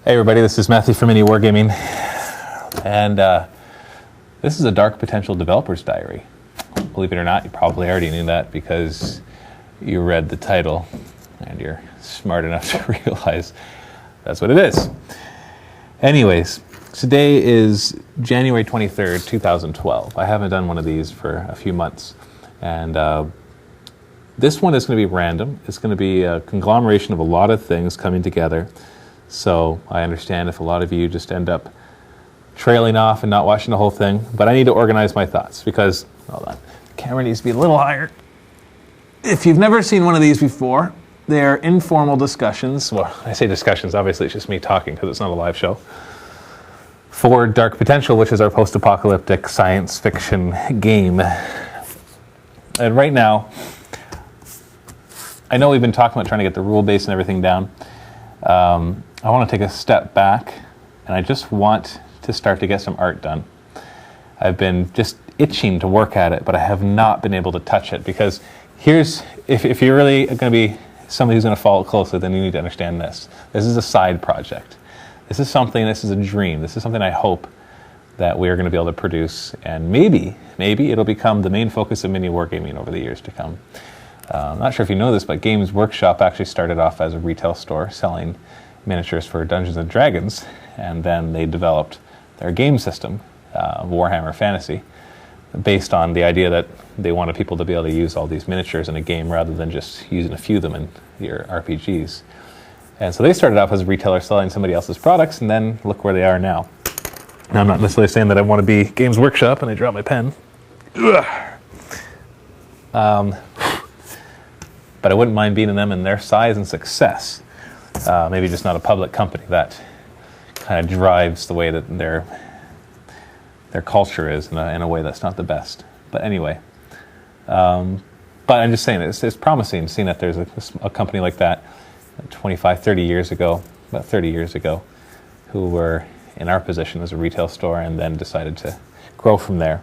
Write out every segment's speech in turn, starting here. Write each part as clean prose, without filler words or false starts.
Hey everybody, this is Matthew from MiniWarGaming, and this is a Dark Potential Developer's Diary. Believe it or not, you probably already knew that because you read the title and you're smart enough to realize that's what it is. Anyways, today is January 23rd, 2012. I haven't done one of these for a few months, and this one is going to be random. It's going to be a conglomeration of a lot of things coming together. So I understand if a lot of you just end up trailing off and not watching the whole thing, but I need to organize my thoughts because, hold on, the camera needs to be a little higher. If you've never seen one of these before, they're informal discussions. Well, I say discussions, obviously it's just me talking because it's not a live show. For Dark Potential, which is our post-apocalyptic science fiction game. And right now, I know we've been talking about trying to get the rule base and everything down. I want to take a step back, and I just want to start to get some art done. I've been just itching to work at it, but I have not been able to touch it because if you're really going to be somebody who's going to follow it closely, then you need to understand this. This is a side project. This is a dream. This is something I hope that we're going to be able to produce, and maybe it'll become the main focus of MiniWarGaming over the years to come. I'm not sure if you know this, but Games Workshop actually started off as a retail store selling miniatures for Dungeons & Dragons, and then they developed their game system, Warhammer Fantasy, based on the idea that they wanted people to be able to use all these miniatures in a game rather than just using a few of them in your RPGs. And so they started off as a retailer selling somebody else's products, and then look where they are now. Now, I'm not necessarily saying that I want to be Games Workshop, and I dropped my pen. But I wouldn't mind being in them in their size and success. Maybe just not a public company that kind of drives the way that their culture is in a way that's not the best. But anyway, but I'm just saying it's promising seeing that there's a company like that 30 years ago, who were in our position as a retail store and then decided to grow from there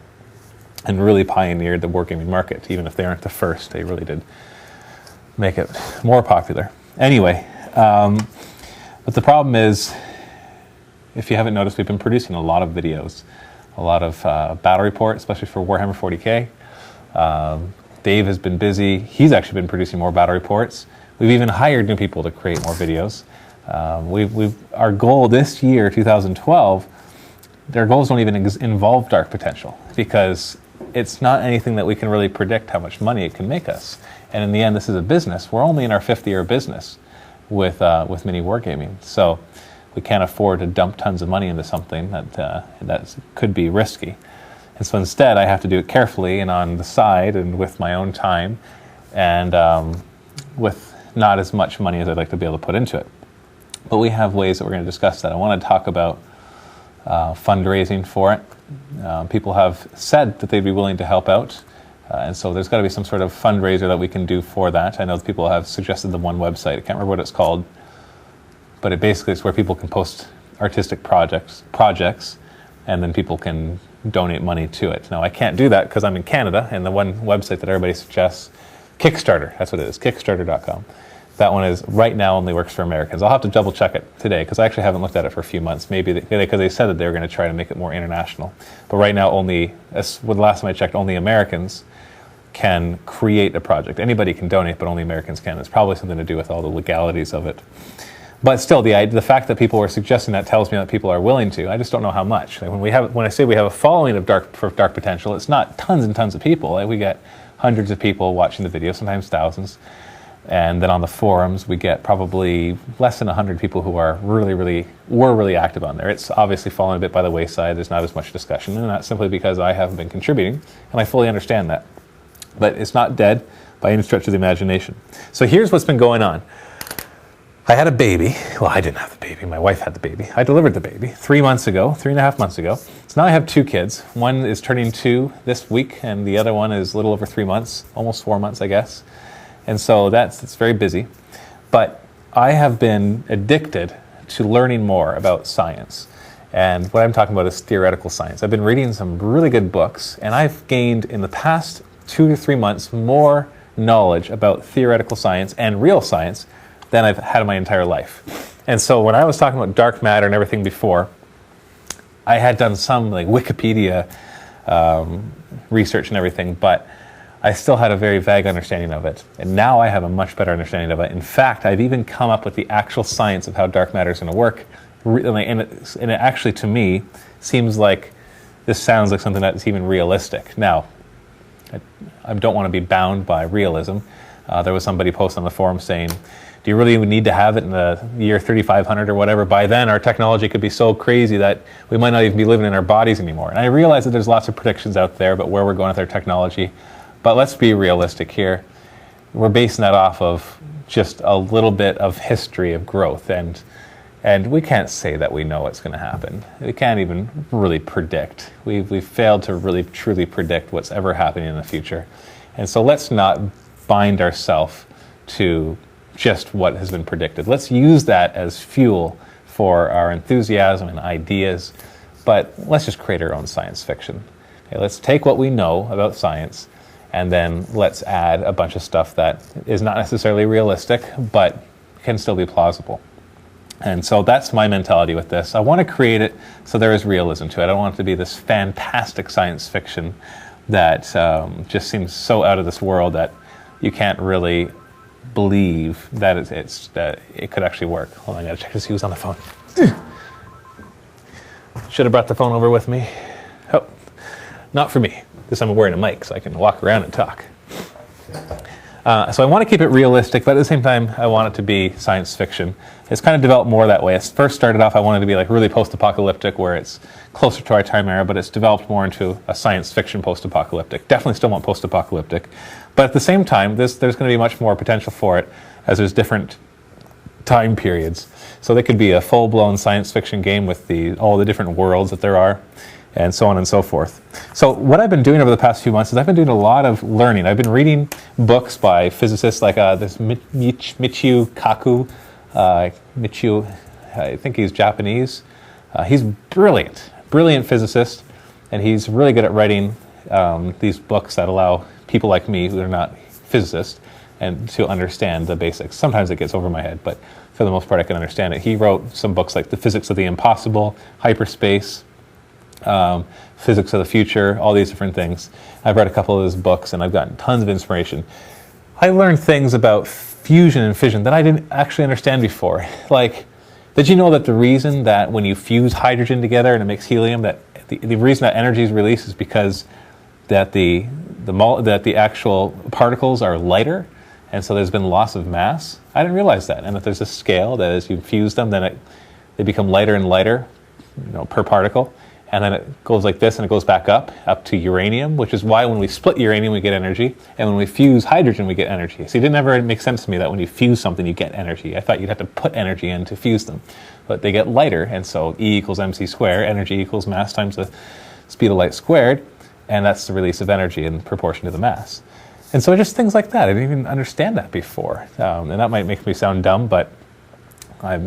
and really pioneered the wargaming market. Even if they aren't the first, they really did make it more popular. Anyway, but the problem is, if you haven't noticed, we've been producing a lot of videos, a lot of battle reports, especially for Warhammer 40K. Dave has been busy. He's actually been producing more battle reports. We've even hired new people to create more videos. Our goal this year, 2012, their goals don't even involve Dark Potential because it's not anything that we can really predict how much money it can make us. And in the end, this is a business. We're only in our 5th year of business with MiniWarGaming. So we can't afford to dump tons of money into something that could be risky. And so instead, I have to do it carefully and on the side and with my own time and with not as much money as I'd like to be able to put into it. But we have ways that we're going to discuss that. I want to talk about fundraising for it. People have said that they'd be willing to help out. And so there's got to be some sort of fundraiser that we can do for that. I know people have suggested the one website. I can't remember what it's called. But it basically is where people can post artistic projects, and then people can donate money to it. Now, I can't do that because I'm in Canada, and the one website that everybody suggests, Kickstarter, that's what it is, Kickstarter.com. That one is right now only works for Americans. I'll have to double check it today because I actually haven't looked at it for a few months. Maybe because they said that they were going to try to make it more international. But right now, the last time I checked, only Americans can create a project. Anybody can donate, but only Americans can. It's probably something to do with all the legalities of it. But still, the fact that people are suggesting that tells me that people are willing to. I just don't know how much. Like when I say we have a following of Dark Potential, it's not tons and tons of people. Like we get hundreds of people watching the video, sometimes thousands. And then on the forums, we get probably less than 100 people who were really active on there. It's obviously fallen a bit by the wayside. There's not as much discussion, and that's simply because I haven't been contributing, and I fully understand that. But it's not dead by any stretch of the imagination. So here's what's been going on. I had a baby. Well, I didn't have the baby. My wife had the baby. I delivered the baby 3.5 months ago. So now I have 2 kids. One is turning 2 this week, and the other one is a little over 3 months, almost 4 months, I guess. And so it's very busy. But I have been addicted to learning more about science. And what I'm talking about is theoretical science. I've been reading some really good books, and I've gained in the past 2 to 3 months more knowledge about theoretical science and real science than I've had in my entire life. And so when I was talking about dark matter and everything before, I had done some like Wikipedia research and everything, but I still had a very vague understanding of it. And now I have a much better understanding of it. In fact, I've even come up with the actual science of how dark matter is going to work. And it actually, to me, seems like this sounds like something that's even realistic. Now, I don't want to be bound by realism. There was somebody posted on the forum saying, do you really need to have it in the year 3500 or whatever? By then, our technology could be so crazy that we might not even be living in our bodies anymore. And I realize that there's lots of predictions out there about where we're going with our technology. But let's be realistic here. We're basing that off of just a little bit of history of growth. And we can't say that we know what's going to happen. We can't even really predict. We've failed to really truly predict what's ever happening in the future. And so let's not bind ourselves to just what has been predicted. Let's use that as fuel for our enthusiasm and ideas, but let's just create our own science fiction. Okay, let's take what we know about science, and then let's add a bunch of stuff that is not necessarily realistic, but can still be plausible. And so that's my mentality with this. I want to create it so there is realism to it. I don't want it to be this fantastic science fiction that just seems so out of this world that you can't really believe that that it could actually work. Hold on, I gotta check to see who's on the phone. Should have brought the phone over with me. Oh, not for me. This time I'm wearing a mic so I can walk around and talk. So I want to keep it realistic, but at the same time, I want it to be science fiction. It's kind of developed more that way. It first started off, I wanted to be like really post-apocalyptic, where it's closer to our time era, but it's developed more into a science fiction post-apocalyptic. Definitely still want post-apocalyptic, but at the same time, there's going to be much more potential for it as there's different time periods. So they could be a full-blown science fiction game with all the different worlds that there are, and so on and so forth. So what I've been doing over the past few months is I've been doing a lot of learning. I've been reading books by physicists like this Michio Kaku. Michio, I think he's Japanese. He's brilliant physicist, and he's really good at writing these books that allow people like me who are not physicists and to understand the basics. Sometimes it gets over my head, but for the most part I can understand it. He wrote some books like The Physics of the Impossible, Hyperspace, Physics of the Future, all these different things. I've read a couple of his books and I've gotten tons of inspiration. I learned things about fusion and fission that I didn't actually understand before. Like, did you know that the reason that when you fuse hydrogen together and it makes helium, that the reason that energy is released is because that the actual particles are lighter, and so there's been loss of mass? I didn't realize that, and that there's a scale that as you fuse them, then they become lighter and lighter, per particle. And then it goes like this, and it goes back up to uranium, which is why when we split uranium, we get energy, and when we fuse hydrogen, we get energy. So it didn't ever make sense to me that when you fuse something, you get energy. I thought you'd have to put energy in to fuse them. But they get lighter, and so E equals mc squared, energy equals mass times the speed of light squared, and that's the release of energy in proportion to the mass. And so just things like that. I didn't even understand that before. And that might make me sound dumb, but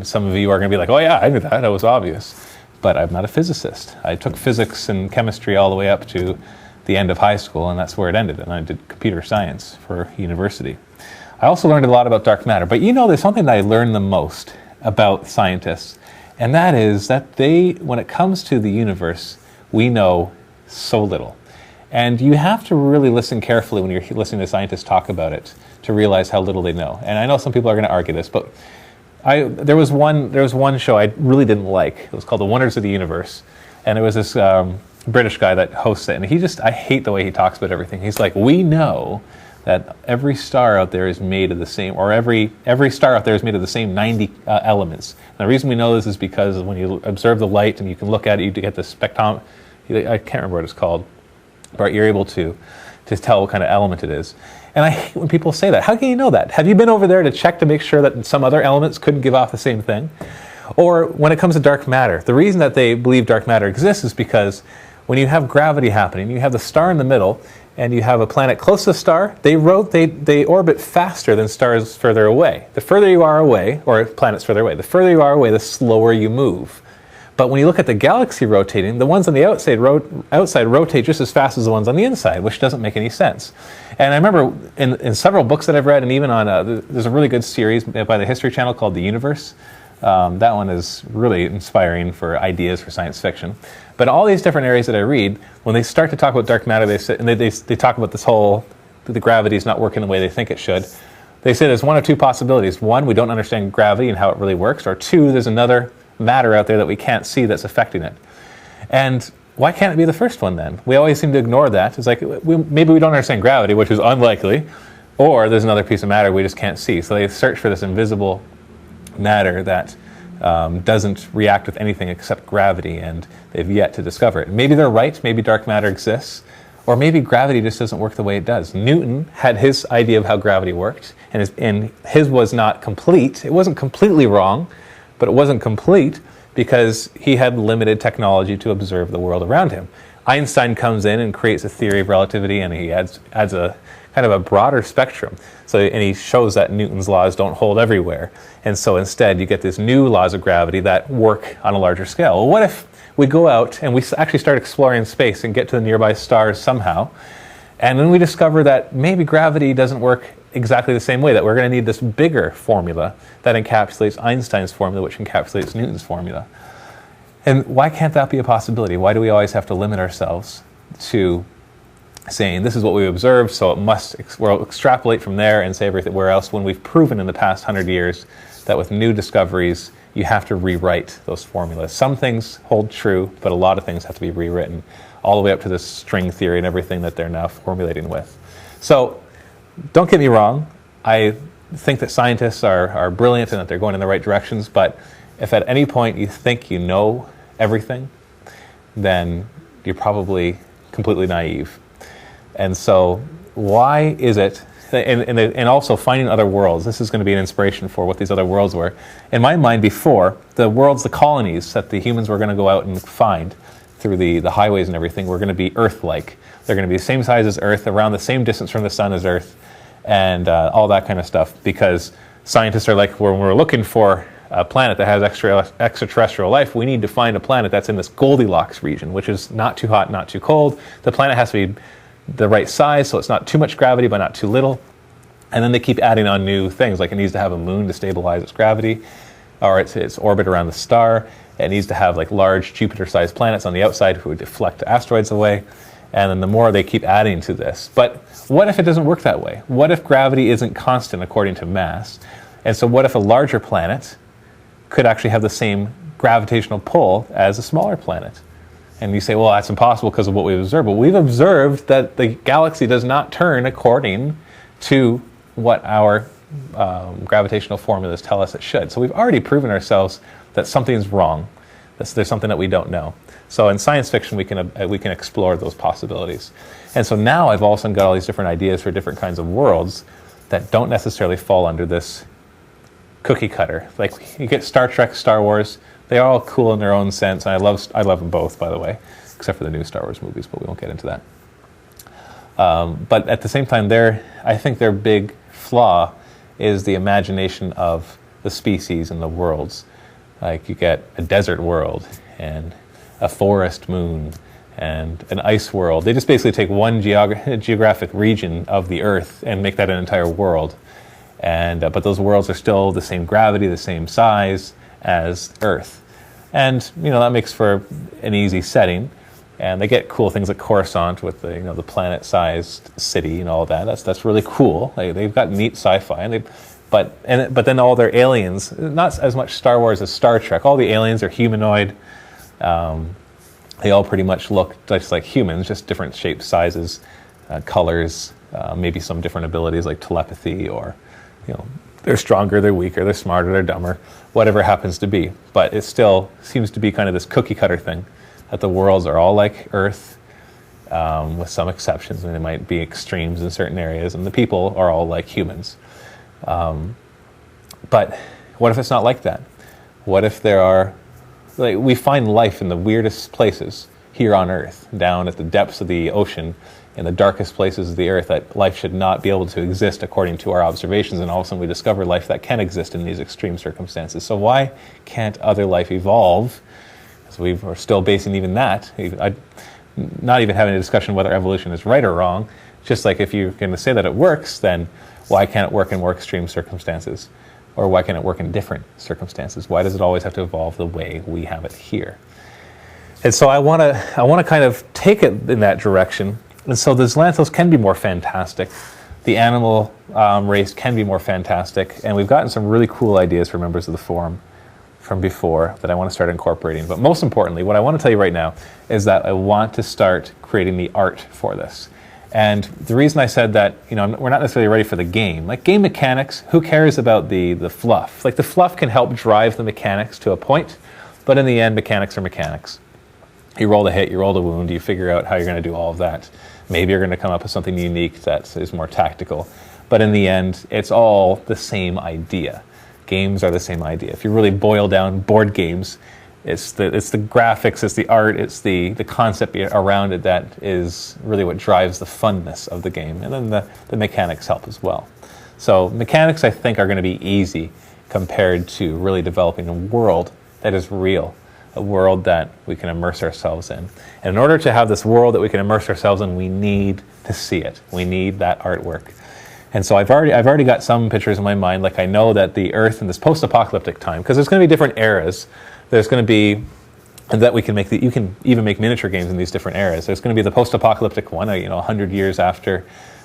some of you are going to be like, oh yeah, I knew that, that was obvious. But I'm not a physicist. I took physics and chemistry all the way up to the end of high school, and that's where it ended. And I did computer science for university. I also learned a lot about dark matter. But there's something that I learned the most about scientists, and that is that when it comes to the universe, we know so little. And you have to really listen carefully when you're listening to scientists talk about it to realize how little they know. And I know some people are going to argue this, but there was one show I really didn't like. It was called The Wonders of the Universe, and it was this British guy that hosts it, and I hate the way he talks about everything. He's like, we know that every star out there is made of the same, or every star out there is made of the same 90 elements. And the reason we know this is because when you observe the light and you can look at it, you get the spectrum. I can't remember what it's called, but you're able to tell what kind of element it is. And I hate when people say that. How can you know that? Have you been over there to check to make sure that some other elements couldn't give off the same thing? Or when it comes to dark matter, the reason that they believe dark matter exists is because when you have gravity happening, you have the star in the middle, and you have a planet close to the star, they orbit faster than stars further away. The further you are away, or planets further away, the slower you move. But when you look at the galaxy rotating, the ones on the outside rotate just as fast as the ones on the inside, which doesn't make any sense. And I remember in several books that I've read, and even on there's a really good series by the History Channel called The Universe. That one is really inspiring for ideas for science fiction. But all these different areas that I read, when they start to talk about dark matter, they talk about this whole, the gravity is not working the way they think it should. They say there's one of two possibilities. One, we don't understand gravity and how it really works. Or two, there's another matter out there that we can't see that's affecting it. And why can't it be the first one then? We always seem to ignore that. It's like, maybe we don't understand gravity, which is unlikely, or there's another piece of matter we just can't see. So they search for this invisible matter that doesn't react with anything except gravity, and they've yet to discover it. Maybe they're right, maybe dark matter exists, or maybe gravity just doesn't work the way it does. Newton had his idea of how gravity worked, and his was not complete. It wasn't completely wrong, but it wasn't complete because he had limited technology to observe the world around him. Einstein comes in and creates a theory of relativity, and he adds a kind of a broader spectrum. And he shows that Newton's laws don't hold everywhere. And so instead you get these new laws of gravity that work on a larger scale. Well, what if we go out and we actually start exploring space and get to the nearby stars somehow, and then we discover that maybe gravity doesn't work exactly the same way, that we're going to need this bigger formula that encapsulates Einstein's formula, which encapsulates Newton's formula. And why can't that be a possibility? Why do we always have to limit ourselves to saying this is what we observed, so we'll extrapolate from there and say everywhere else, when we've proven in the past 100 years that with new discoveries you have to rewrite those formulas. Some things hold true, but a lot of things have to be rewritten, all the way up to this string theory and everything that they're now formulating with. So don't get me wrong, I think that scientists are brilliant and that they're going in the right directions, but if at any point you think you know everything, then you're probably completely naive. And so why is it, and also finding other worlds, this is going to be an inspiration for what these other worlds were. In my mind before, the worlds, the colonies that the humans were going to go out and find through the highways and everything were going to be Earth-like. They're going to be the same size as Earth, around the same distance from the sun as Earth, and all that kind of stuff, because scientists are like, when we're looking for a planet that has extraterrestrial life, we need to find a planet that's in this Goldilocks region, which is not too hot, not too cold. The planet has to be the right size, so it's not too much gravity, but not too little. And then they keep adding on new things, like it needs to have a moon to stabilize its gravity, or its orbit around the star. It needs to have like large Jupiter-sized planets on the outside who would deflect asteroids away. And then the more they keep adding to this. But what if it doesn't work that way? What if gravity isn't constant according to mass? And so what if a larger planet could actually have the same gravitational pull as a smaller planet? And you say, well, that's impossible because of what we've observed. But we've observed that the galaxy does not turn according to what our gravitational formulas tell us it should. So we've already proven ourselves that something's wrong. There's something that we don't know. So in science fiction, we can explore those possibilities. And so now I've all of a sudden got all these different ideas for different kinds of worlds that don't necessarily fall under this cookie cutter. Like you get Star Trek, Star Wars. They're all cool in their own sense. And I love them both, by the way, except for the new Star Wars movies, but we won't get into that. But at the same time, I think their big flaw is the imagination of the species and the worlds. Like you get a desert world and a forest moon and an ice world. They just basically take one geographic region of the Earth and make that an entire world. And but those worlds are still the same gravity, the same size as Earth. And that makes for an easy setting. And they get cool things like Coruscant with the planet-sized city and all that. That's really cool. They've got neat sci-fi, but then all their aliens, not as much Star Wars as Star Trek. All the aliens are humanoid. They all pretty much look just like humans, just different shapes, sizes, colors, maybe some different abilities like telepathy, or they're stronger, they're weaker, they're smarter, they're dumber, whatever happens to be. But it still seems to be kind of this cookie cutter thing, that the worlds are all like Earth, with some exceptions, and they might be extremes in certain areas, and the people are all like humans. But what if it's not like that? What if we find life in the weirdest places here on Earth, down at the depths of the ocean, in the darkest places of the Earth, that life should not be able to exist according to our observations, and all of a sudden we discover life that can exist in these extreme circumstances. So why can't other life evolve? So we're still basing even that, not even having a discussion whether evolution is right or wrong. Just like if you're going to say that it works, then why can't it work in more extreme circumstances? Or why can it work in different circumstances? Why does it always have to evolve the way we have it here? And so I want to kind of take it in that direction. And so the Xanthos can be more fantastic. The animal race can be more fantastic. And we've gotten some really cool ideas for members of the forum from before that I want to start incorporating. But most importantly, what I want to tell you right now is that I want to start creating the art for this. And the reason I said that, we're not necessarily ready for the game. Like game mechanics, who cares about the fluff? Like the fluff can help drive the mechanics to a point, but in the end, mechanics are mechanics. You roll the hit, you roll the wound, you figure out how you're going to do all of that. Maybe you're going to come up with something unique that is more tactical. But in the end, it's all the same idea. Games are the same idea. If you really boil down board games, it's the graphics, it's the art, it's the concept around it that is really what drives the funness of the game. And then the mechanics help as well. So mechanics, I think, are going to be easy compared to really developing a world that is real, a world that we can immerse ourselves in. And in order to have this world that we can immerse ourselves in, we need to see it. We need that artwork. And so I've already got some pictures in my mind. Like I know that the Earth in this post-apocalyptic time, because there's going to be different eras. There's going to be, and that we can make you can even make miniature games in these different eras. There's going to be the post-apocalyptic one, 100 years after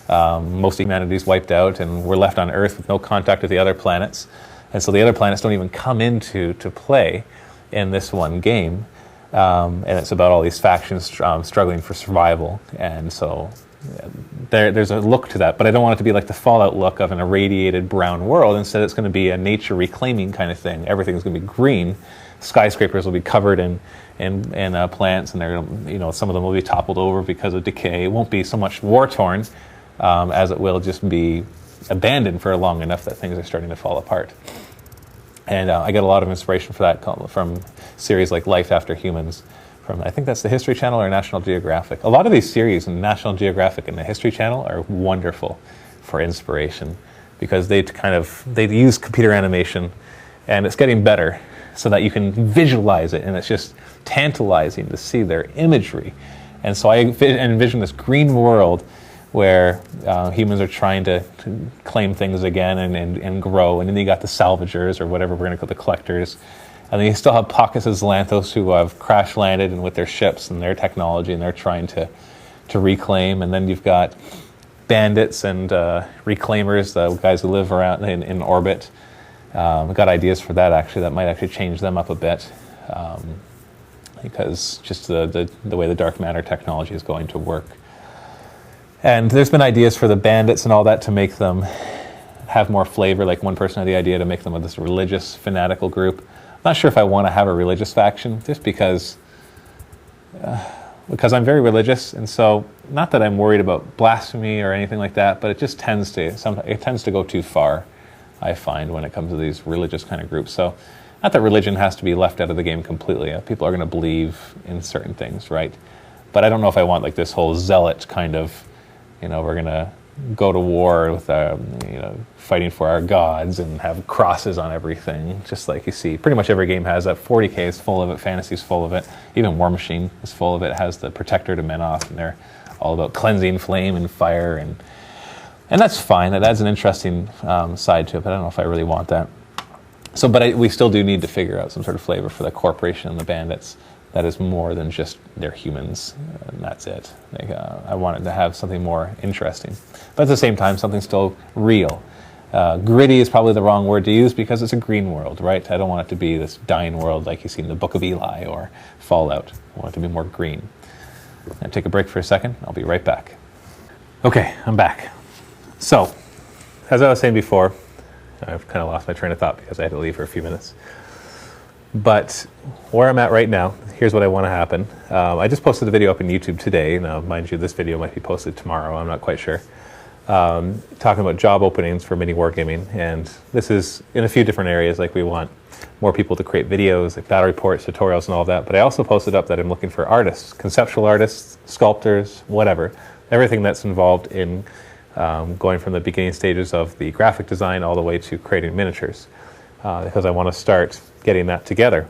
most of humanity's wiped out, and we're left on Earth with no contact with the other planets. And so the other planets don't even come into play in this one game. And it's about all these factions struggling for survival. And so there's a look to that, but I don't want it to be like the Fallout look of an irradiated brown world. Instead, it's going to be a nature reclaiming kind of thing. Everything's going to be green. Skyscrapers will be covered in plants, and they're some of them will be toppled over because of decay. It won't be so much war torn as it will just be abandoned for long enough that things are starting to fall apart. And I get a lot of inspiration for that from series like Life After Humans. From I think that's the History Channel or National Geographic. A lot of these series in National Geographic and the History Channel are wonderful for inspiration because they use computer animation, and it's getting better so that you can visualize it, and it's just tantalizing to see their imagery. And so I envision this green world where humans are trying to claim things again and grow, and then you got the salvagers, or whatever we're going to call the collectors. And then you still have pockets of Xanthos who have crash landed and with their ships and their technology, and they're trying to reclaim. And then you've got bandits and reclaimers, the guys who live around in orbit. We've got ideas for that actually that might actually change them up a bit, because just the way the dark matter technology is going to work. And there's been ideas for the bandits and all that to make them have more flavor. Like one person had the idea to make them this religious fanatical group. I'm not sure if I want to have a religious faction, just because I'm very religious, and so not that I'm worried about blasphemy or anything like that, but it just tends to go too far, I find, when it comes to these religious kind of groups. So not that religion has to be left out of the game completely. People are going to believe in certain things, right? But I don't know if I want like this whole zealot kind of, we're going to go to war with fighting for our gods and have crosses on everything, just like you see pretty much every game has that. 40K is full of it, Fantasy's full of it, even War Machine is full of it. It has the Protector to Menoth, and they're all about cleansing flame and fire, and that's fine. It adds an interesting side to it, but I don't know if I really want that. So, but we still do need to figure out some sort of flavor for the corporation and the bandits that is more than just they're humans, and that's it. I wanted to have something more interesting, but at the same time, something still real. Gritty is probably the wrong word to use because it's a green world, right? I don't want it to be this dying world like you see in the Book of Eli or Fallout. I want it to be more green. I'll take a break for a second. I'll be right back. Okay, I'm back. So, as I was saying before, I've kind of lost my train of thought because I had to leave for a few minutes. But where I'm at right now, here's what I want to happen. I just posted a video up on YouTube today. Now, mind you, this video might be posted tomorrow. I'm not quite sure. Talking about job openings for MiniWarGaming. And this is in a few different areas. Like we want more people to create videos, like battle reports, tutorials, and all that. But I also posted up that I'm looking for artists, conceptual artists, sculptors, whatever. Everything that's involved in going from the beginning stages of the graphic design all the way to creating miniatures. Because I want to start getting that together.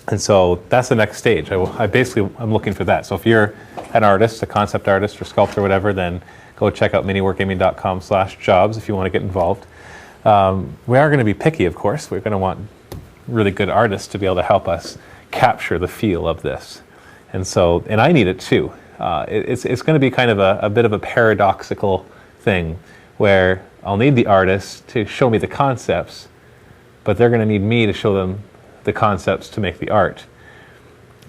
And so that's the next stage. I'm looking for that. So if you're an artist, a concept artist or sculptor or whatever, then go check out miniwargaming.com/jobs if you want to get involved. We are going to be picky, of course. We're going to want really good artists to be able to help us capture the feel of this. And I need it too. It's going to be kind of a bit of a paradoxical thing where I'll need the artists to show me the concepts, but they're going to need me to show them the concepts to make the art.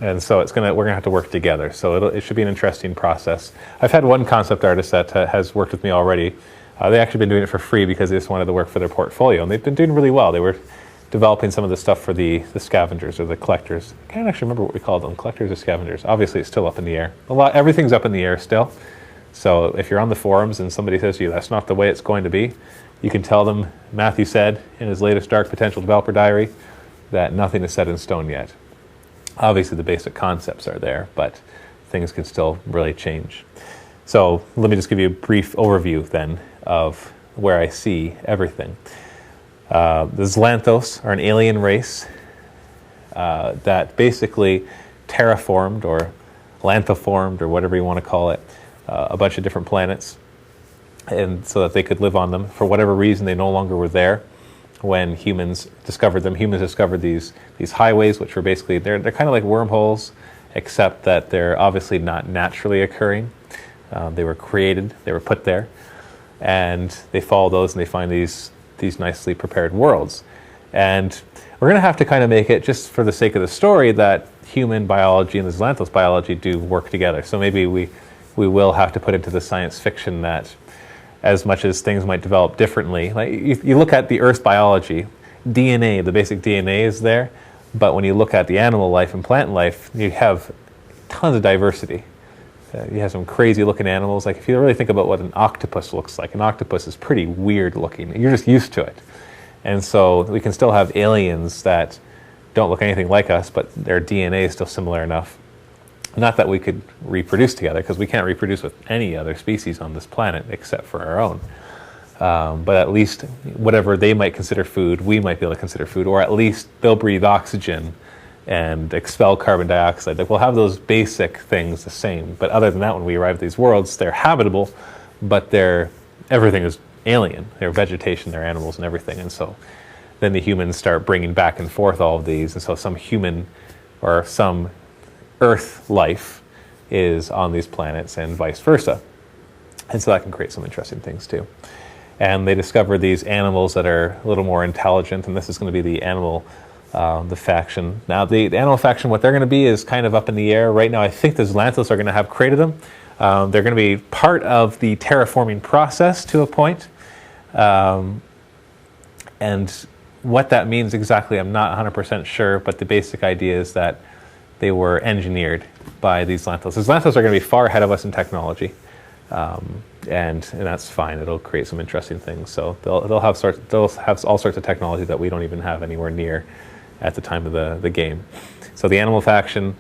And so we're going to have to work together. So it should be an interesting process. I've had one concept artist that has worked with me already. They've actually been doing it for free because they just wanted to work for their portfolio, and they've been doing really well. They were developing some of the stuff for the scavengers or the collectors. I can't actually remember what we called them, collectors or scavengers. Obviously, it's still up in the air. Everything's up in the air still. So if you're on the forums and somebody says to you, that's not the way it's going to be, you can tell them, Matthew said in his latest Dark Potential Developer Diary, that nothing is set in stone yet. Obviously, the basic concepts are there, but things can still really change. So let me just give you a brief overview then of where I see everything. The Zlanthos are an alien race that basically terraformed or lanthoformed or whatever you want to call it, a bunch of different planets, and so that they could live on them. For whatever reason, they no longer were there when humans discovered them. Humans discovered these highways, which were basically, they're kind of like wormholes, except that they're obviously not naturally occurring. They were created, they were put there, and they follow those and they find these nicely prepared worlds. And we're going to have to kind of make it, just for the sake of the story, that human biology and the Zlanthos biology do work together. So maybe we will have to put into the science fiction that as much as things might develop differently, like you look at the Earth's biology, DNA, the basic DNA is there, but when you look at the animal life and plant life, you have tons of diversity. You have some crazy looking animals. Like if you really think about what an octopus looks like, an octopus is pretty weird looking. You're just used to it. And so we can still have aliens that don't look anything like us, but their DNA is still similar enough. Not that we could reproduce together, because we can't reproduce with any other species on this planet except for our own. But at least whatever they might consider food, we might be able to consider food, or at least they'll breathe oxygen and expel carbon dioxide. Like we'll have those basic things the same. But other than that, when we arrive at these worlds, they're habitable, but everything is alien. They're vegetation, they're animals and everything. And so then the humans start bringing back and forth all of these. And so some human or some Earth life is on these planets and vice versa. And so that can create some interesting things too. And they discover these animals that are a little more intelligent, and this is going to be the animal, the faction. Now the animal faction, what they're going to be is kind of up in the air. Right now I think the Zlanthos are going to have created them. They're going to be part of the terraforming process to a point. And what that means exactly, I'm not 100% sure, but the basic idea is that they were engineered by these Zlanthos. The Zlanthos are going to be far ahead of us in technology, and that's fine. It'll create some interesting things. So they'll have all sorts of technology that we don't even have anywhere near at the time of the game. So the animal faction,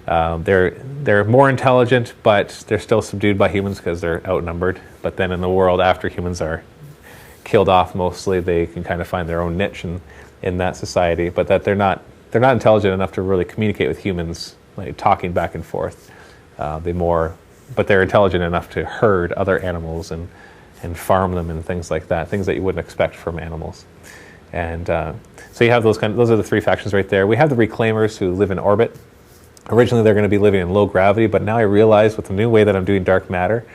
they're more intelligent, but they're still subdued by humans because they're outnumbered. But then in the world after humans are killed off, mostly they can kind of find their own niche in that society. But that they're not intelligent enough to really communicate with humans, like talking back and forth. But they're intelligent enough to herd other animals and farm them and things like that, things that you wouldn't expect from animals. And so you have those are the three factions right there. We have the Reclaimers who live in orbit. Originally they're going to be living in low gravity, but now I realize with the new way that I'm doing dark matter,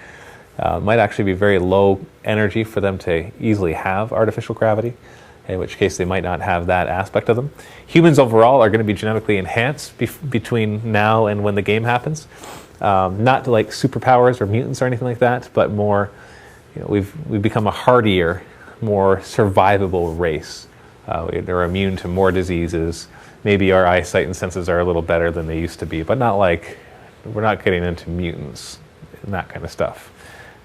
it might actually be very low energy for them to easily have artificial gravity, in which case they might not have that aspect of them. Humans overall are going to be genetically enhanced between now and when the game happens. Not like superpowers or mutants or anything like that, but more, we've become a hardier, more survivable race. They're immune to more diseases. Maybe our eyesight and senses are a little better than they used to be, but not like, we're not getting into mutants and that kind of stuff,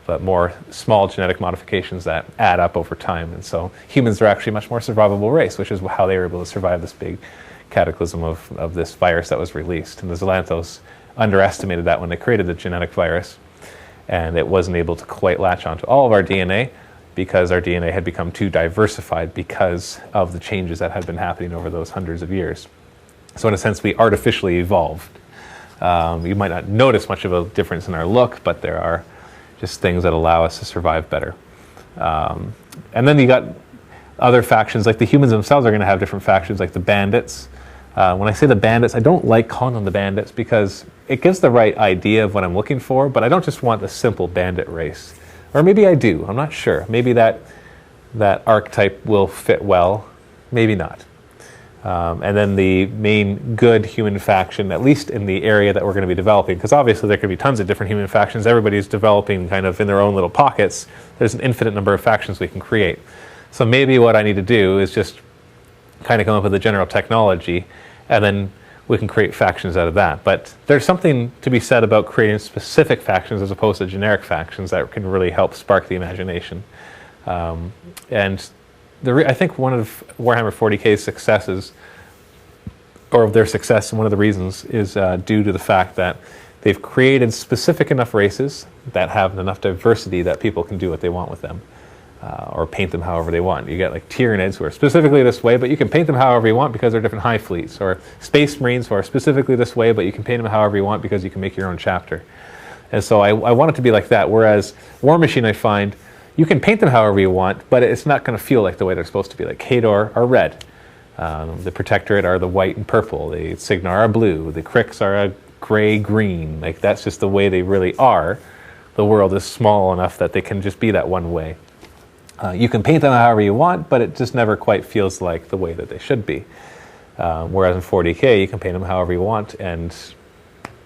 but more small genetic modifications that add up over time. And so humans are actually a much more survivable race, which is how they were able to survive this big cataclysm of this virus that was released. And the Zlanthos underestimated that when they created the genetic virus, and it wasn't able to quite latch onto all of our DNA because our DNA had become too diversified because of the changes that had been happening over those hundreds of years. So in a sense, we artificially evolved. You might not notice much of a difference in our look, but there are just things that allow us to survive better. And then you got other factions, like the humans themselves are going to have different factions, like the bandits. When I say the bandits, I don't like calling them the bandits because it gives the right idea of what I'm looking for, but I don't just want the simple bandit race. Or maybe I do, I'm not sure. Maybe that archetype will fit well, maybe not. And then the main good human faction, at least in the area that we're going to be developing, because obviously there could be tons of different human factions. Everybody's developing kind of in their own little pockets. There's an infinite number of factions we can create. So maybe what I need to do is just kind of come up with a general technology, and then we can create factions out of that. But there's something to be said about creating specific factions as opposed to generic factions that can really help spark the imagination. And I think one of Warhammer 40k's successes, or of their success, and one of the reasons is due to the fact that they've created specific enough races that have enough diversity that people can do what they want with them, or paint them however they want. You get like Tyranids who are specifically this way, but you can paint them however you want because they're different hive fleets, or Space Marines who are specifically this way, but you can paint them however you want because you can make your own chapter. And so I want it to be like that, whereas War Machine, I find, you can paint them however you want, but it's not going to feel like the way they're supposed to be. Like Khador are red, the Protectorate are the white and purple, the Signar are blue, the Cricks are a gray-green. Like that's just the way they really are. The world is small enough that they can just be that one way. You can paint them however you want, but it just never quite feels like the way that they should be. Whereas in 40k, you can paint them however you want, and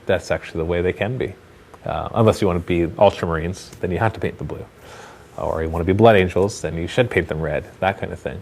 that's actually the way they can be. Unless you want to be Ultramarines, then you have to paint them blue. Or you want to be Blood Angels, then you should paint them red, that kind of thing.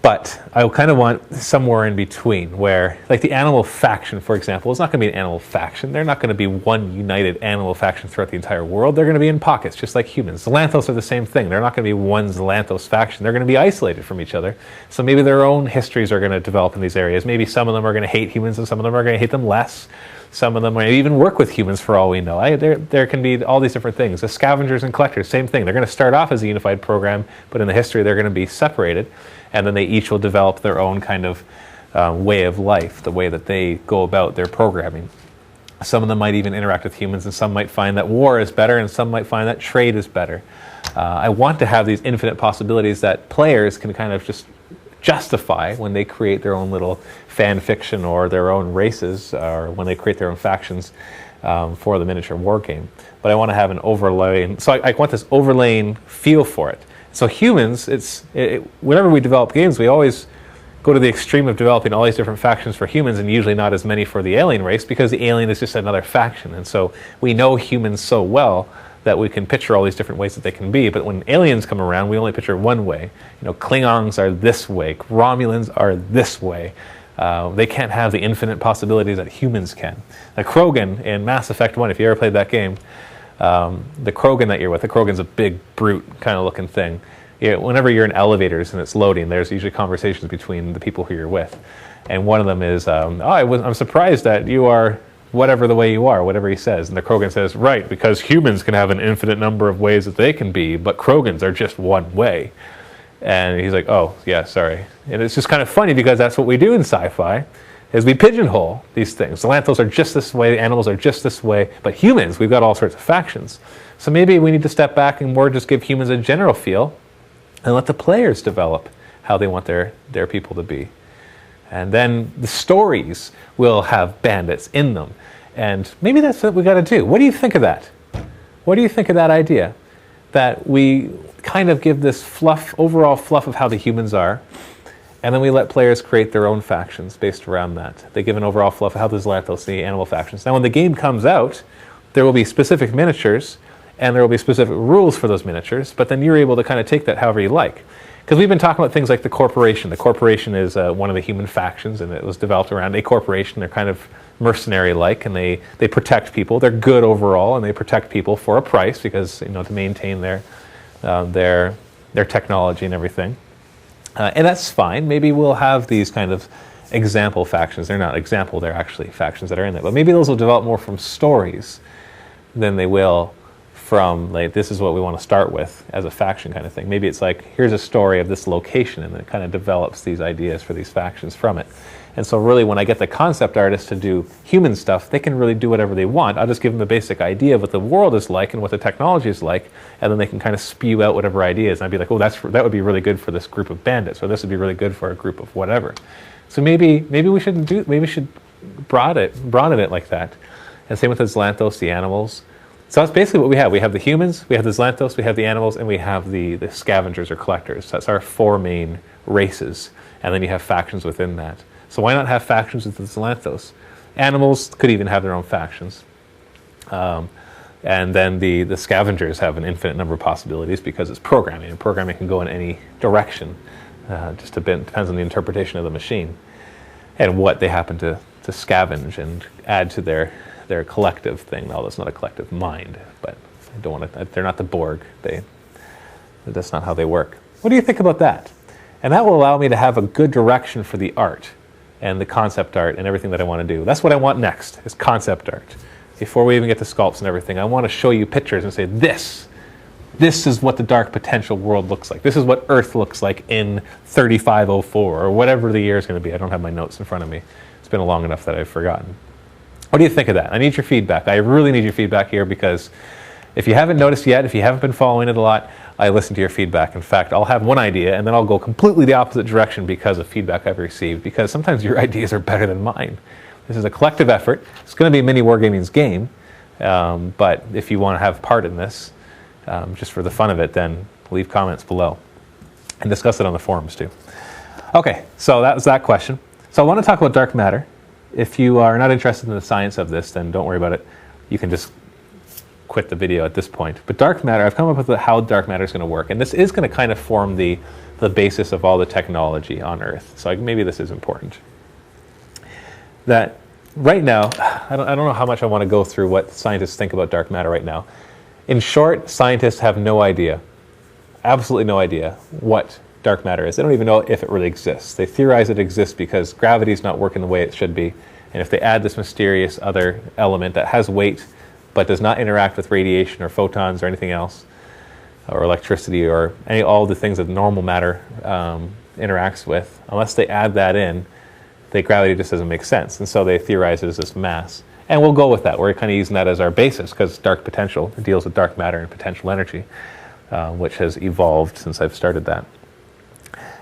But I kind of want somewhere in between where, like the animal faction, for example, is not going to be an animal faction. They're not going to be one united animal faction throughout the entire world. They're going to be in pockets, just like humans. Zelanthos are the same thing. They're not going to be one Zelanthos faction. They're going to be isolated from each other. So maybe their own histories are going to develop in these areas. Maybe some of them are going to hate humans and some of them are going to hate them less. Some of them might even work with humans for all we know. There can be all these different things. The scavengers and collectors, same thing. They're going to start off as a unified program, but in the history they're going to be separated. And then they each will develop their own kind of way of life, the way that they go about their programming. Some of them might even interact with humans, and some might find that war is better, and some might find that trade is better. I want to have these infinite possibilities that players can kind of just justify when they create their own little fan fiction or their own races, or when they create their own factions for the miniature war game. But I want to have an overlaying, so I want this overlaying feel for it. So humans, whenever we develop games, we always go to the extreme of developing all these different factions for humans and usually not as many for the alien race, because the alien is just another faction. And so we know humans so well that we can picture all these different ways that they can be. But when aliens come around, we only picture one way. You know, Klingons are this way. Romulans are this way. They can't have the infinite possibilities that humans can. The Krogan in Mass Effect 1, if you ever played that game, the Krogan that you're with, the Krogan's a big, brute kind of looking thing. Whenever you're in elevators and it's loading, there's usually conversations between the people who you're with. And one of them is, I'm surprised that you are whatever the way you are, whatever he says. And the Krogan says, right, because humans can have an infinite number of ways that they can be, but Krogans are just one way. And he's like, oh, yeah, sorry. And it's just kind of funny because that's what we do in sci-fi, is we pigeonhole these things. Zelanthos are just this way, animals are just this way, but humans, we've got all sorts of factions. So maybe we need to step back and more just give humans a general feel and let the players develop how they want their people to be. And then the stories will have bandits in them. And maybe that's what we got to do. What do you think of that? What do you think of that idea? That we kind of give this overall fluff of how the humans are, and then we let players create their own factions based around that. They give an overall fluff of how the Zelanthos, the animal factions. Now when the game comes out, there will be specific miniatures, and there will be specific rules for those miniatures, but then you're able to kind of take that however you like. Because we've been talking about things like the Corporation. The Corporation is one of the human factions, and it was developed around a corporation. They're kind of mercenary-like, and they protect people. They're good overall, and they protect people for a price because, you know, to maintain their technology and everything. And that's fine. Maybe we'll have these kind of example factions. They're not example, they're actually factions that are in there. But maybe those will develop more from stories than they will from, like, this is what we want to start with as a faction kind of thing. Maybe it's like, here's a story of this location, and then it kind of develops these ideas for these factions from it. And so really when I get the concept artist to do human stuff, they can really do whatever they want. I'll just give them the basic idea of what the world is like and what the technology is like, and then they can kind of spew out whatever ideas. And I'd be like, oh, that would be really good for this group of bandits, or this would be really good for a group of whatever. So maybe we should broaden it like that. And same with the Zlanthos, the animals. So that's basically what we have. We have the humans, we have the Zlanthos, we have the animals, and we have the scavengers or collectors. That's our 4 main races. And then you have factions within that. So why not have factions with the Zlanthos? Animals could even have their own factions. And then the scavengers have an infinite number of possibilities because it's programming, and programming can go in any direction. Just depends on the interpretation of the machine and what they happen to scavenge and add to their collective thing. Although it's not a collective mind, but I don't want to. They're not the Borg. That's not how they work. What do you think about that? And that will allow me to have a good direction for the art and the concept art and everything that I want to do. That's what I want next, is concept art. Before we even get to sculpts and everything, I want to show you pictures and say, this is what the dark potential world looks like. This is what Earth looks like in 3504, or whatever the year is going to be. I don't have my notes in front of me. It's been long enough that I've forgotten. What do you think of that? I need your feedback. I really need your feedback here, because if you haven't noticed yet, if you haven't been following it a lot, I listen to your feedback. In fact, I'll have one idea and then I'll go completely the opposite direction because of feedback I've received, because sometimes your ideas are better than mine. This is a collective effort. It's going to be MiniWarGaming's game, but if you want to have part in this, just for the fun of it, then leave comments below and discuss it on the forums too. Okay, so that was that question. So I want to talk about dark matter. If you are not interested in the science of this, then don't worry about it. You can just quit the video at this point. But dark matter, I've come up with how dark matter is going to work, and this is going to kind of form the basis of all the technology on Earth. So maybe this is important. That right now, I don't know how much I want to go through what scientists think about dark matter right now. In short, scientists have no idea, absolutely no idea, what dark matter is. They don't even know if it really exists. They theorize it exists because gravity is not working the way it should be. And if they add this mysterious other element that has weight but does not interact with radiation or photons or anything else, or electricity or all the things that normal matter interacts with, unless they add that in, the gravity just doesn't make sense. And so they theorize it as this mass. And we'll go with that. We're kind of using that as our basis because dark potential deals with dark matter and potential energy, which has evolved since I've started that.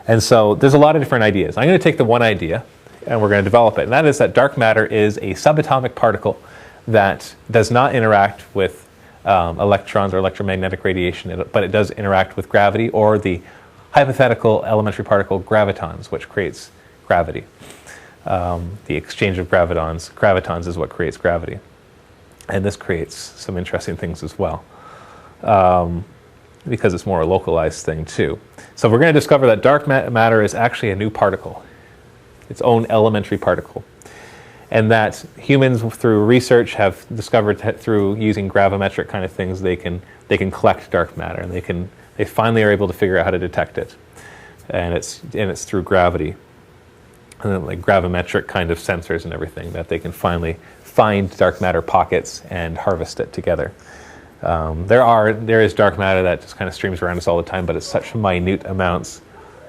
And so there's a lot of different ideas. I'm going to take the one idea and we're going to develop it. And that is that dark matter is a subatomic particle that does not interact with electrons or electromagnetic radiation, but it does interact with gravity, or the hypothetical elementary particle gravitons, which creates gravity. The exchange of gravitons is what creates gravity. And this creates some interesting things as well, because it's more a localized thing too. So we're going to discover that dark matter is actually a new particle, its own elementary particle. And that humans, through research, have discovered that through using gravimetric kind of things, they can collect dark matter, and they finally are able to figure out how to detect it. And it's through gravity, and then like gravimetric kind of sensors and everything, that they can finally find dark matter pockets and harvest it together. There is dark matter that just kind of streams around us all the time, but it's such minute amounts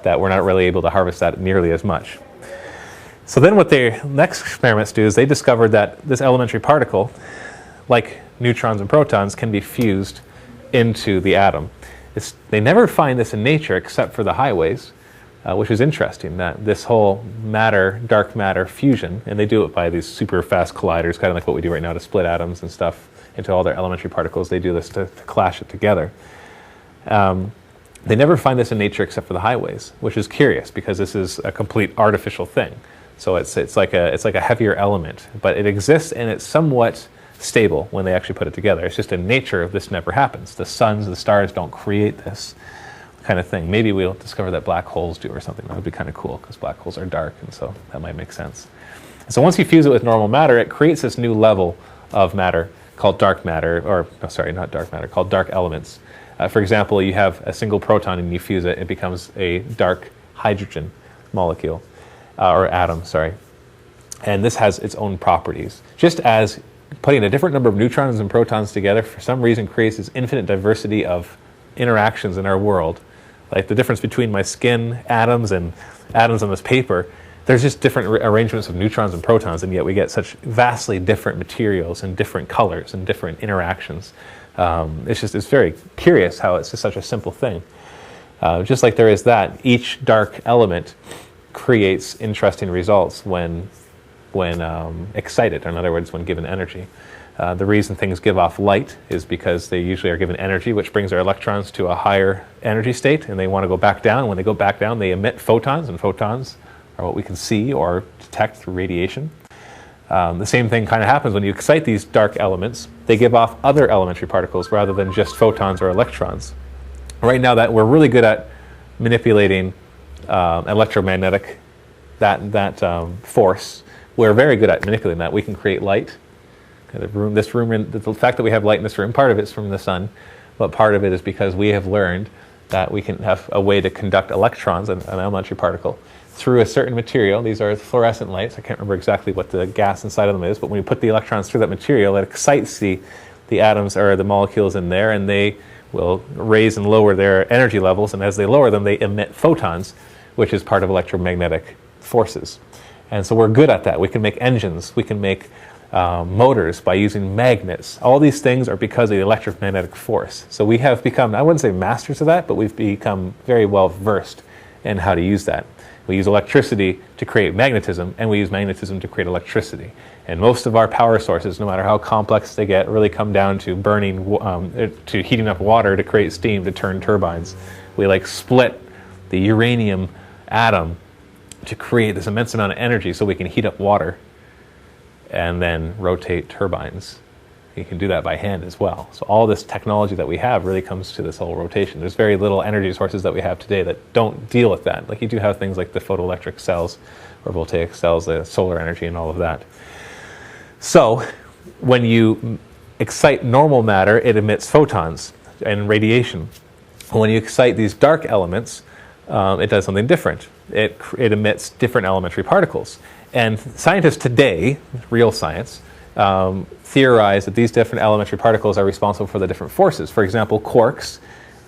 that we're not really able to harvest that nearly as much. So then what their next experiments do is they discovered that this elementary particle, like neutrons and protons, can be fused into the atom. They never find this in nature except for the highways, which is interesting, that this whole dark matter fusion, and they do it by these super fast colliders, kind of like what we do right now to split atoms and stuff into all their elementary particles. They do this to clash it together. They never find this in nature except for the highways, which is curious because this is a complete artificial thing. So it's like a heavier element, but it exists and it's somewhat stable when they actually put it together. It's just in nature this never happens. The suns, the stars don't create this kind of thing. Maybe we'll discover that black holes do or something. That would be kind of cool because black holes are dark, and so that might make sense. And so once you fuse it with normal matter, it creates this new level of matter called dark matter, or no, sorry, not dark matter, called dark elements. For example, you have a single proton and you fuse it, it becomes a dark hydrogen molecule. Or atom, sorry. And this has its own properties. Just as putting a different number of neutrons and protons together for some reason creates this infinite diversity of interactions in our world, like the difference between my skin atoms and atoms on this paper, there's just different arrangements of neutrons and protons, and yet we get such vastly different materials and different colors and different interactions. It's very curious how it's just such a simple thing. Just like there is that, each dark element creates interesting results when excited, or in other words, when given energy. The reason things give off light is because they usually are given energy, which brings their electrons to a higher energy state, and they want to go back down. When they go back down, they emit photons, and photons are what we can see or detect through radiation. The same thing kind of happens when you excite these dark elements. They give off other elementary particles rather than just photons or electrons. Right now, that we're really good at manipulating electromagnetic force. We're very good at manipulating that. We can create light. The fact that we have light in this room, part of it's from the sun, but part of it is because we have learned that we can have a way to conduct electrons, an elementary particle, through a certain material. These are fluorescent lights. I can't remember exactly what the gas inside of them is, but when you put the electrons through that material, it excites the atoms or the molecules in there, and they will raise and lower their energy levels, and as they lower them, they emit photons, which is part of electromagnetic forces. And so we're good at that. We can make engines. We can make motors by using magnets. All these things are because of the electromagnetic force. So we have become, I wouldn't say masters of that, but we've become very well versed in how to use that. We use electricity to create magnetism, and we use magnetism to create electricity. And most of our power sources, no matter how complex they get, really come down to to heating up water to create steam to turn turbines. We split the uranium atom to create this immense amount of energy so we can heat up water and then rotate turbines. You can do that by hand as well. So all this technology that we have really comes to this whole rotation. There's very little energy sources that we have today that don't deal with that. You do have things like the photoelectric cells or voltaic cells, the solar energy and all of that. So when you excite normal matter, it emits photons and radiation. When you excite these dark elements, it does something different. It emits different elementary particles. And scientists today, real science, theorize that these different elementary particles are responsible for the different forces. For example, quarks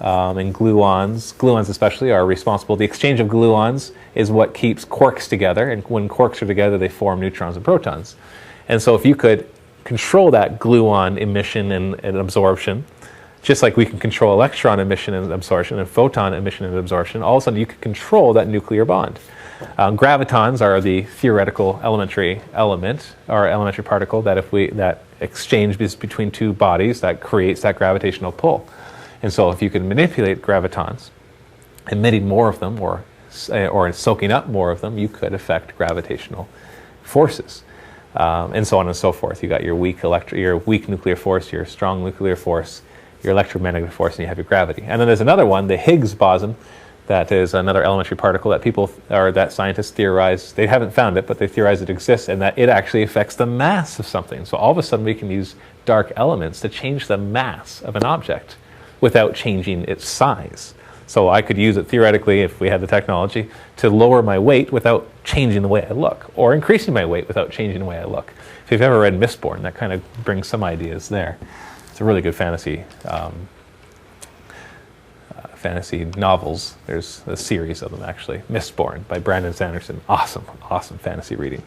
and gluons especially, are responsible. The exchange of gluons is what keeps quarks together, and when quarks are together, they form neutrons and protons. And so if you could control that gluon emission and absorption, just like we can control electron emission and absorption and photon emission and absorption, all of a sudden you could control that nuclear bond. Gravitons are the theoretical elementary element, or elementary particle, that exchange between two bodies that creates that gravitational pull. And so if you can manipulate gravitons, emitting more of them or soaking up more of them, you could affect gravitational forces. And so on and so forth. You got your weak nuclear force, your strong nuclear force, your electromagnetic force, and you have your gravity. And then there's another one, the Higgs boson, that is another elementary particle that scientists theorize. They haven't found it, but they theorize it exists, and that it actually affects the mass of something. So all of a sudden we can use dark elements to change the mass of an object without changing its size. So I could use it theoretically, if we had the technology, to lower my weight without changing the way I look, or increasing my weight without changing the way I look. If you've ever read Mistborn, that kind of brings some ideas there. It's a really good fantasy novels. There's a series of them, actually. Mistborn by Brandon Sanderson. Awesome fantasy reading.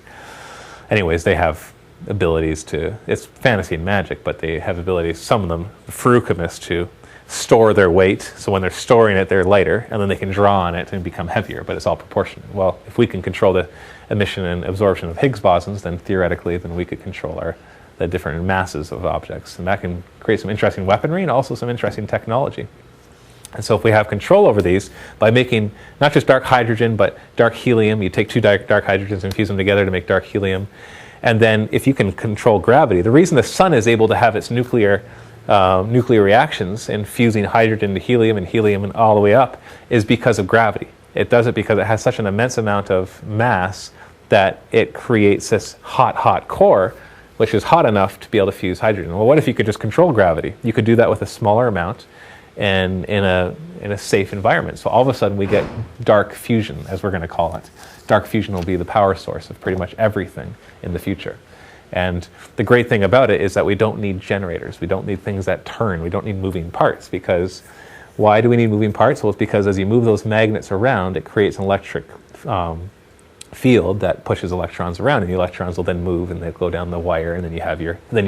Anyways, they have abilities it's fantasy and magic, but they have abilities, some of them, the frucomist, to store their weight. So when they're storing it, they're lighter, and then they can draw on it and become heavier, but it's all proportionate. Well, if we can control the emission and absorption of Higgs bosons, then theoretically, we could control the different masses of objects. And that can create some interesting weaponry and also some interesting technology. And so if we have control over these by making not just dark hydrogen, but dark helium, you take two dark hydrogens and fuse them together to make dark helium. And then if you can control gravity, the reason the sun is able to have its nuclear reactions in fusing hydrogen to helium and all the way up is because of gravity. It does it because it has such an immense amount of mass that it creates this hot core, which is hot enough to be able to fuse hydrogen. Well, what if you could just control gravity? You could do that with a smaller amount and in a safe environment. So all of a sudden we get dark fusion, as we're going to call it. Dark fusion will be the power source of pretty much everything in the future. And the great thing about it is that we don't need generators. We don't need things that turn. We don't need moving parts. Because why do we need moving parts? Well, it's because as you move those magnets around, it creates an electric field that pushes electrons around, and the electrons will then move and they go down the wire, and then you have then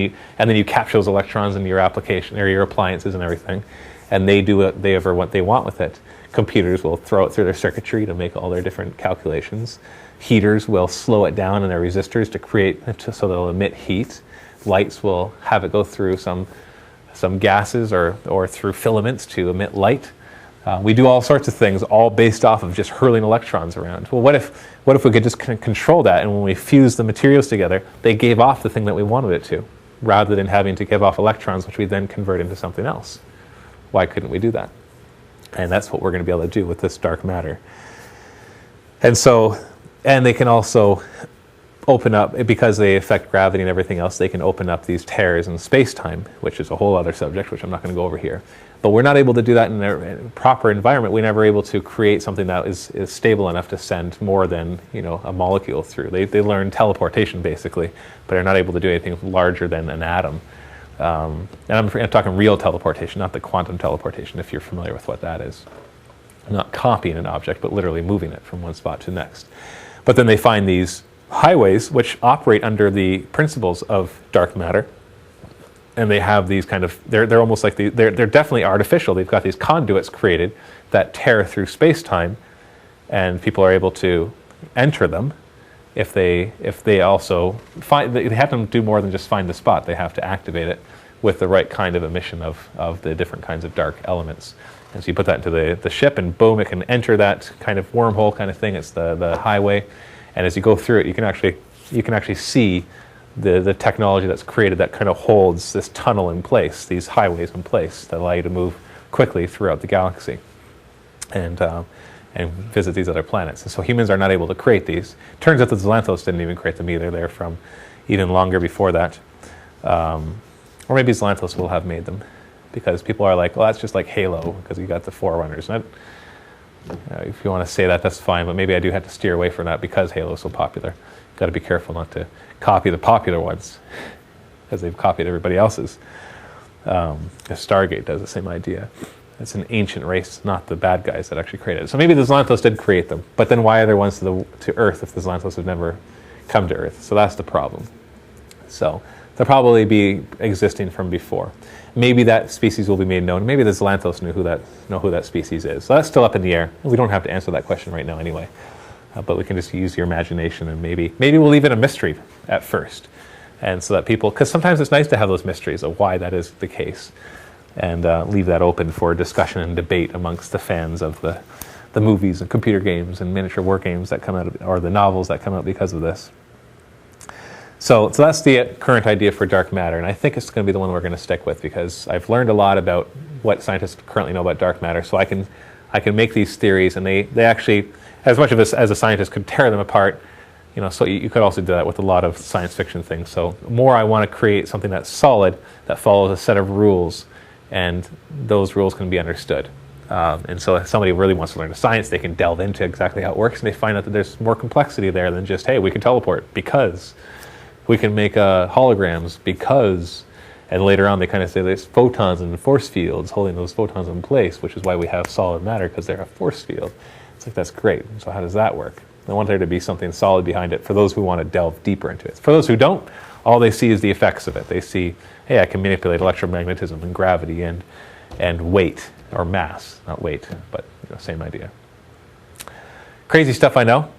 you capture those electrons into your application or your appliances and everything, and they do what they want with it. Computers will throw it through their circuitry to make all their different calculations. Heaters will slow it down in their resistors so they'll emit heat. Lights will have it go through some gases or through filaments to emit light. We do all sorts of things, all based off of just hurling electrons around. Well, what if we could just control that, and when we fuse the materials together, they gave off the thing that we wanted it to, rather than having to give off electrons, which we then convert into something else? Why couldn't we do that? And that's what we're going to be able to do with this dark matter. And they can also open up, because they affect gravity and everything else, they can open up these tears in space-time, which is a whole other subject, which I'm not going to go over here. But we're not able to do that in a proper environment. We're never able to create something that is stable enough to send more than a molecule through. They learn teleportation, basically, but are not able to do anything larger than an atom. And I'm talking real teleportation, not the quantum teleportation, if you're familiar with what that is. Not copying an object, but literally moving it from one spot to the next. But then they find these highways which operate under the principles of dark matter, and they have these they're almost like they're definitely artificial. They've got these conduits created that tear through space-time, and people are able to enter them if they also find. They have to do more than just find the spot. They have to activate it with the right kind of emission of the different kinds of dark elements. And so you put that into the ship, and boom, it can enter that kind of wormhole kind of thing. It's the highway. And as you go through it, you can actually see the technology that's created that kind of holds this tunnel in place, these highways in place that allow you to move quickly throughout the galaxy and visit these other planets. And so humans are not able to create these. Turns out that the Xanthos didn't even create them either. They're from even longer before that. Or maybe Xanthos will have made them, because people are like, well, that's just like Halo, because you got the Forerunners. And if you want to say that, that's fine, but maybe I do have to steer away from that because Halo is so popular. Got to be careful not to copy the popular ones, because they've copied everybody else's. Stargate does the same idea. It's an ancient race, not the bad guys that actually created it. So maybe the Xanthos did create them, but then why are there ones to Earth if the Xanthos have never come to Earth? So that's the problem. So they'll probably be existing from before. Maybe that species will be made known. Maybe the Xanthos know who that species is. So that's still up in the air. We don't have to answer that question right now anyway. But we can just use your imagination, and maybe we'll leave it a mystery at first. And so that people, because sometimes it's nice to have those mysteries of why that is the case, and leave that open for discussion and debate amongst the fans of the movies and computer games and miniature war games that come out, or the novels that come out because of this. So that's the current idea for dark matter, and I think it's going to be the one we're going to stick with, because I've learned a lot about what scientists currently know about dark matter. So I can make these theories, and they actually, as much of us as a scientist could tear them apart, so you could also do that with a lot of science fiction things. So more, I want to create something that's solid, that follows a set of rules, and those rules can be understood. And so if somebody really wants to learn the science, they can delve into exactly how it works, and they find out that there's more complexity there than just, hey, we can teleport because we can make holograms because, and later on they kind of say there's photons and force fields holding those photons in place, which is why we have solid matter, because they're a force field. It's like, that's great. So how does that work? I want there to be something solid behind it for those who want to delve deeper into it. For those who don't, all they see is the effects of it. They see, hey, I can manipulate electromagnetism and gravity and weight, or mass, not weight, but same idea. Crazy stuff, I know.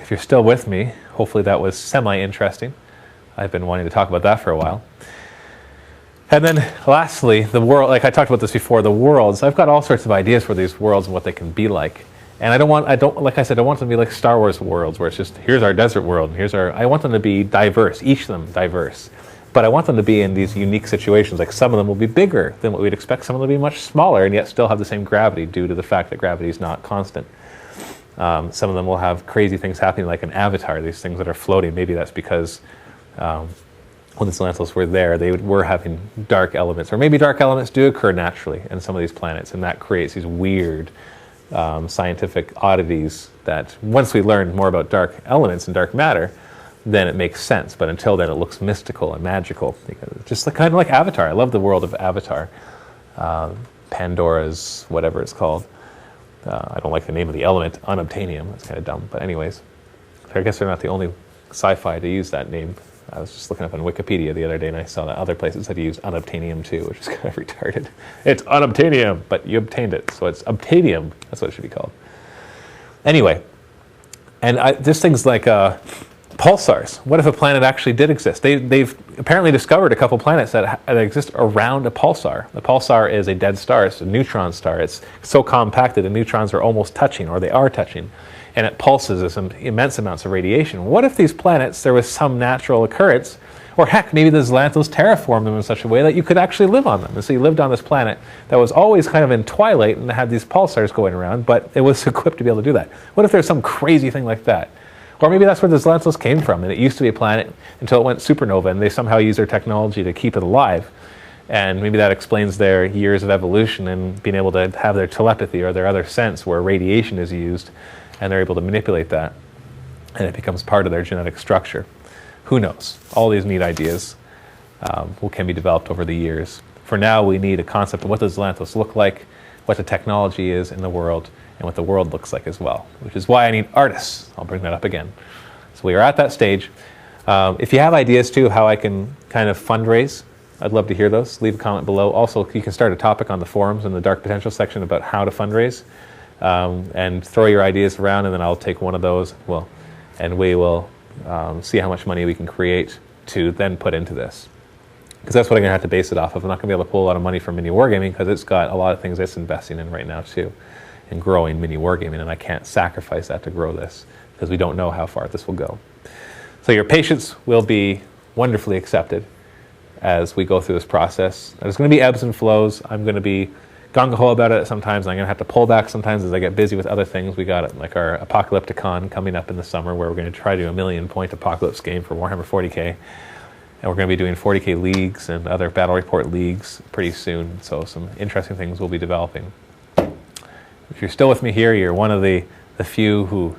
If you're still with me, hopefully that was semi-interesting. I've been wanting to talk about that for a while. And then lastly, the world, like I talked about this before, the worlds. I've got all sorts of ideas for these worlds and what they can be like. And I don't want them to be like Star Wars worlds, where it's just, here's our desert world, and I want them to be diverse, each of them diverse. But I want them to be in these unique situations. Like, some of them will be bigger than what we'd expect, some of them will be much smaller, and yet still have the same gravity due to the fact that gravity is not constant. Some of them will have crazy things happening, like an Avatar, these things that are floating. Maybe that's because when the Xanthos were there, they were having dark elements. Or maybe dark elements do occur naturally in some of these planets, and that creates these weird scientific oddities that, once we learn more about dark elements and dark matter, then it makes sense. But until then, it looks mystical and magical. Just kind of like Avatar. I love the world of Avatar. Pandora's, whatever it's called. I don't like the name of the element, unobtainium. That's kind of dumb. But anyways, I guess they're not the only sci-fi to use that name. I was just looking up on Wikipedia the other day, and I saw that other places had used unobtainium too, which is kind of retarded. It's unobtainium, but you obtained it, so it's obtainium. That's what it should be called. Anyway, and just things like pulsars. What if a planet actually did exist? They've apparently discovered a couple planets that exist around a pulsar. The pulsar is a dead star. It's a neutron star. It's so compact that the neutrons are almost touching, or they are touching, and it pulses with some immense amounts of radiation. What if these planets, there was some natural occurrence, or heck, maybe the Xanthos terraformed them in such a way that you could actually live on them. And so you lived on this planet that was always kind of in twilight and had these pulsars going around, but it was equipped to be able to do that. What if there's some crazy thing like that? Or maybe that's where the Xanthos came from, and it used to be a planet until it went supernova, and they somehow used their technology to keep it alive. And maybe that explains their years of evolution and being able to have their telepathy or their other sense where radiation is used, and they're able to manipulate that, and it becomes part of their genetic structure. Who knows? All these neat ideas can be developed over the years. For now, we need a concept of what does Xanthos look like, what the technology is in the world, and what the world looks like as well, which is why I need artists. I'll bring that up again. So we are at that stage. If you have ideas too of how I can kind of fundraise, I'd love to hear those. Leave a comment below. Also, you can start a topic on the forums in the Dark Potential section about how to fundraise, and throw your ideas around, and then I'll take one of those. And we will see how much money we can create to then put into this. Because that's what I'm going to have to base it off of. I'm not going to be able to pull a lot of money from MiniWarGaming because it's got a lot of things it's investing in right now too, in growing MiniWarGaming, and I can't sacrifice that to grow this because we don't know how far this will go. So your patience will be wonderfully accepted as we go through this process. There's going to be ebbs and flows. I'm going to be gung-ho about it sometimes. I'm going to have to pull back sometimes as I get busy with other things. We got like our Apocalypticon coming up in the summer where we're going to try to do a 1,000,000-point apocalypse game for Warhammer 40k. And we're going to be doing 40k leagues and other battle report leagues pretty soon. So some interesting things we'll be developing. If you're still with me here, you're one of the few who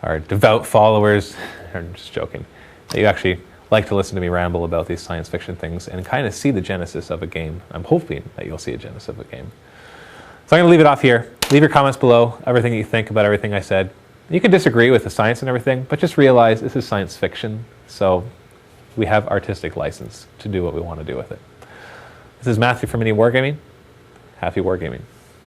are devout followers. I'm just joking. That you actually like to listen to me ramble about these science fiction things and kind of see the genesis of a game. I'm hoping that you'll see a genesis of a game. So I'm going to leave it off here. Leave your comments below, everything you think about everything I said. You can disagree with the science and everything, but just realize this is science fiction, so we have artistic license to do what we want to do with it. This is Matthew from MiniWarGaming. Happy wargaming.